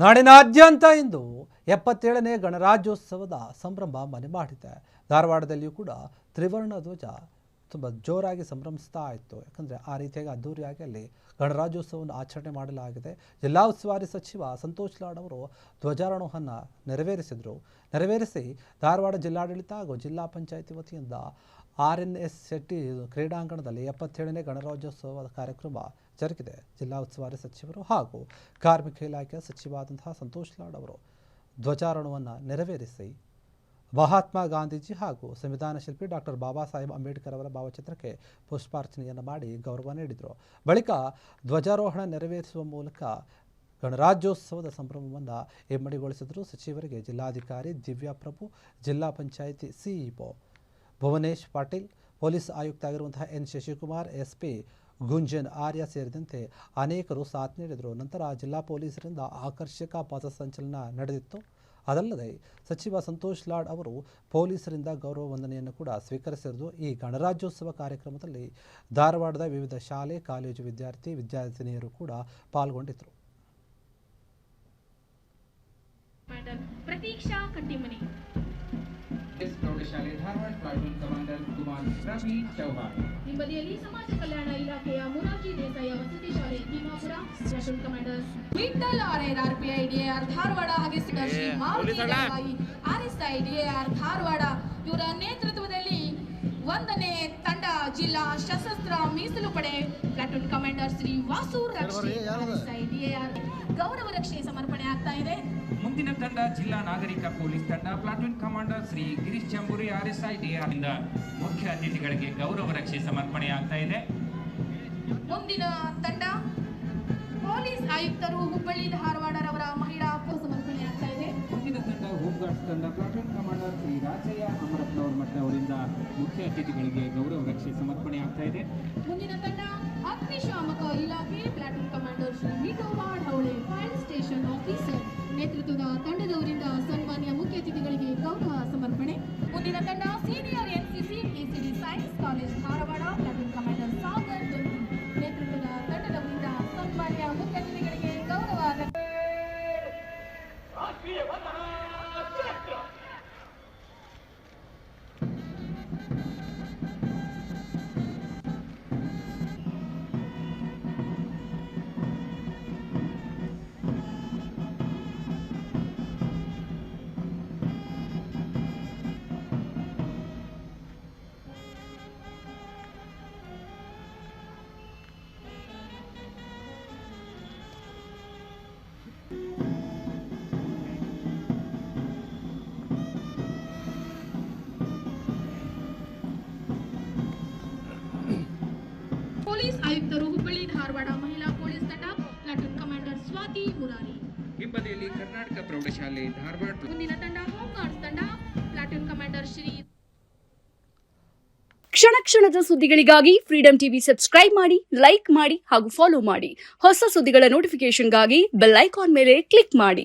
ನಾಡಿನಾದ್ಯಂತ ಇಂದು 77ನೇ ಗಣರಾಜ್ಯೋತ್ಸವದ ಸಂಭ್ರಮ ಮನೆ ಮಾಡಿದೆ. ಧಾರವಾಡದಲ್ಲಿಯೂ ಕೂಡ ತ್ರಿವರ್ಣ ಧ್ವಜ ತುಂಬ ಜೋರಾಗಿ ಸಂಭ್ರಮಿಸ್ತಾ ಇತ್ತು. ಯಾಕಂದರೆ ಆ ರೀತಿಯಾಗಿ ಅದ್ದೂರಿಯಾಗಿ ಅಲ್ಲಿ ಗಣರಾಜ್ಯೋತ್ಸವವನ್ನು ಆಚರಣೆ ಮಾಡಲಾಗಿದೆ. ಜಿಲ್ಲಾ ಉಸ್ತುವಾರಿ ಸಚಿವ ಸಂತೋಷ್ ಲಾಡ್ ಅವರು ಧ್ವಜಾರೋಹಣವನ್ನು ನೆರವೇರಿಸಿ ಧಾರವಾಡ ಜಿಲ್ಲಾಡಳಿತ ಹಾಗೂ ಜಿಲ್ಲಾ ಪಂಚಾಯಿತಿ ವತಿಯಿಂದ RNS ಶೆಟ್ಟಿ ಕ್ರೀಡಾಂಗಣದಲ್ಲಿ 77ನೇ ಗಣರಾಜ್ಯೋತ್ಸವದ ಕಾರ್ಯಕ್ರಮ ಜರುಗಿದೆ. ಜಿಲ್ಲಾ ಉಸ್ತುವಾರಿ ಸಚಿವರು ಹಾಗೂ ಕಾರ್ಮಿಕ ಇಲಾಖೆಯ ಸಚಿವರಾದಂತಹ ಸಂತೋಷ್ ಲಾಡ್ ಅವರು ಧ್ವಜಾರೋಹಣವನ್ನು ನೆರವೇರಿಸಿ ಮಹಾತ್ಮ ಗಾಂಧೀಜಿ ಹಾಗೂ ಸಂವಿಧಾನ ಶಿಲ್ಪಿ ಡಾಕ್ಟರ್ ಬಾಬಾ ಸಾಹೇಬ್ ಅಂಬೇಡ್ಕರ್ ಅವರ ಭಾವಚಿತ್ರಕ್ಕೆ ಪುಷ್ಪಾರ್ಚನೆಯನ್ನು ಮಾಡಿ ಗೌರವ ನೀಡಿದರು. ಬಳಿಕ ಧ್ವಜಾರೋಹಣ ನೆರವೇರಿಸುವ ಮೂಲಕ ಗಣರಾಜ್ಯೋತ್ಸವದ ಸಂಭ್ರಮವನ್ನು ಇಮ್ಮಡಿಗೊಳಿಸಿದರು. ಸಚಿವರಿಗೆ ಜಿಲ್ಲಾಧಿಕಾರಿ ದಿವ್ಯಾ ಪ್ರಭು, ಜಿಲ್ಲಾ ಪಂಚಾಯಿತಿ ಸಿಇಒ ಭುವನೇಶ್ ಪಾಟೀಲ್, ಪೊಲೀಸ್ ಆಯುಕ್ತ ಆಗಿರುವಂತಹ ಎನ್ ಶಶಿಕುಮಾರ್, SP ಗುಂಜನ್ ಆರ್ಯ ಸೇರಿದಂತೆ ಅನೇಕರು ಸಾಥ್ ನೀಡಿದರು. ನಂತರ ಜಿಲ್ಲಾ ಪೊಲೀಸರಿಂದ ಆಕರ್ಷಕ ಪಥಸಂಚಲನ ನಡೆದಿತ್ತು. ಅದಲ್ಲದೆ ಸಚಿವ ಸಂತೋಷ್ ಲಾಡ್ ಅವರು ಪೊಲೀಸರಿಂದ ಗೌರವ ವಂದನೆಯನ್ನು ಕೂಡ ಸ್ವೀಕರಿಸಿರುವುದು. ಈ ಗಣರಾಜ್ಯೋತ್ಸವ ಕಾರ್ಯಕ್ರಮದಲ್ಲಿ ಧಾರವಾಡದ ವಿವಿಧ ಶಾಲೆ ಕಾಲೇಜು ವಿದ್ಯಾರ್ಥಿನಿಯರು ಕೂಡ ಪಾಲ್ಗೊಂಡಿದ್ದರು. ಪ್ರತೀಕ್ಷಾ ಕಟ್ಟಿಮನಿ ಪ್ರೌಢಶಾಲೆ ಧಾರವಾಡ ಪ್ಲಾಟೂನ್ ಕಮಾಂಡರ್ ಕುಮಾರ್ ರವಿ ಚೌಹಾಣ್. ಹಿಂಬದಿಯಲ್ಲಿ ಸಮಾಜ ಕಲ್ಯಾಣ ಇಲಾಖೆಯ ಮುರಾರ್ಜಿ ದೇಸಾಯಿ ವಸತಿ ಶಾಲೆ Timmapur platoon commander Vithal RRPI DAR Dharwad ಹಾಗೆ ಶ್ರೀ ಮಾರುತಿ ದೇಸಾಯಿ RSI DAR ಧಾರವಾಡ ಇವರ ನೇತೃತ್ವದಲ್ಲಿ 1ನೇ ತಂಡ ಜಿಲ್ಲಾ ಸಶಸ್ತ್ರ ಮೀಸಲು ಪಡೆ ಪ್ಲಾಟೂನ್ ಕಮಾಂಡರ್ ಶ್ರೀ ವಾಸು ರಕ್ಷೆ RSI DAR ಗೌರವ ರಕ್ಷೆ ಸಮರ್ಪಣೆ ಆಗ್ತಾ ಇದೆ. ಮುಂದಿನ ತಂಡ ಜಿಲ್ಲಾ ನಾಗರಿಕ ಪೊಲೀಸ್ ತಂಡ platoon commander Shri Girish Chamburi RSI DAR ಇಂದ ಮುಖ್ಯ ಅತಿಥಿಗಳಿಗೆ ಗೌರವ ರಕ್ಷೆ ಸಮರ್ಪಣೆ ಆಗ್ತಾ ಇದೆ. ಮುಂದಿನ ತಂಡ ಪೊಲೀಸ್ ಆಯುಕ್ತರು ಹುಬ್ಬಳ್ಳಿ ಧಾರವಾಡರವರ ಮಹಿಳಾ ಸಮರ್ಪಣೆ ಆಗ್ತಾ ಇದೆ. ಮುಂದಿನ ತಂಡ ಹೋಮ್ ಗಾರ್ಡ್ಸ್ ತಂಡ ಪ್ಲಾಟೂನ್ ಕಮಾಂಡರ್ ಶ್ರೀ ರಾಜಯ್ಯ ಅಮರಪ್ಪನವರ ಮಠ ಅವರಿಂದ ಮುಖ್ಯ ಅತಿಥಿಗಳಿಗೆ ಗೌರವ ರಕ್ಷೆ ಸಮರ್ಪಣೆ ಆಗ್ತಾ ಇದೆ. ಮುಂದಿನ ತಂಡ ಅಗ್ನಿಶಾಮಕ ಇಲಾಖೆ platoon commander Shri Vithoba Dhavale fire station officer ನೇತೃತ್ವದ ತಂಡದವರಿಂದ ಸನ್ಮಾನ್ಯ ಮುಖ್ಯ ಅತಿಥಿಗಳಿಗೆ ಗೌರವ ಸಮರ್ಪಣೆ. ಮುಂದಿನ ತಂಡ senior NCC KCD science college Dharwad platoon commander Sagar ನೇತೃತ್ವದ ತಂಡದವರಿಂದ ಸನ್ಮಾನ್ಯ ಮುಖ್ಯ ಅತಿಥಿಗಳಿಗೆ ಗೌರವ. ಪೊಲೀಸ್ ಆಯುಕ್ತರು ಹುಬ್ಬಳ್ಳಿ ಧಾರವಾಡ ಮಹಿಳಾ ಪೊಲೀಸ್ ತಂಡ ಪ್ಲಾಟೂನ್ ಕಮಾಂಡರ್ ಸ್ವಾತಿ ಮುರಾರಿ. ಹಿಂಬದಿಯಲ್ಲಿ ಕರ್ನಾಟಕ ಪ್ರೌಢಶಾಲೆ ಧಾರವಾಡ. ಮುಂದಿನ ತಂಡ ಹೋಮ್ ಗಾರ್ಡ್ಸ್ ತಂಡ ಪ್ಲಾಟೂನ್ ಕಮಾಂಡರ್ ಶ್ರೀ. ಕ್ಷಣ ಕ್ಷಣದ ಸುದ್ದಿಗಳಿಗಾಗಿ ಫ್ರೀಡಂ ಟಿವಿ ಸಬ್ಸ್ಕ್ರೈಬ್ ಮಾಡಿ, ಲೈಕ್ ಮಾಡಿ ಹಾಗೂ ಫಾಲೋ ಮಾಡಿ. ಹೊಸ ಸುದ್ದಿಗಳ ನೋಟಿಫಿಕೇಶನ್ಗಾಗಿ ಬೆಲ್ ಐಕಾನ್ ಮೇಲೆ ಕ್ಲಿಕ್ ಮಾಡಿ.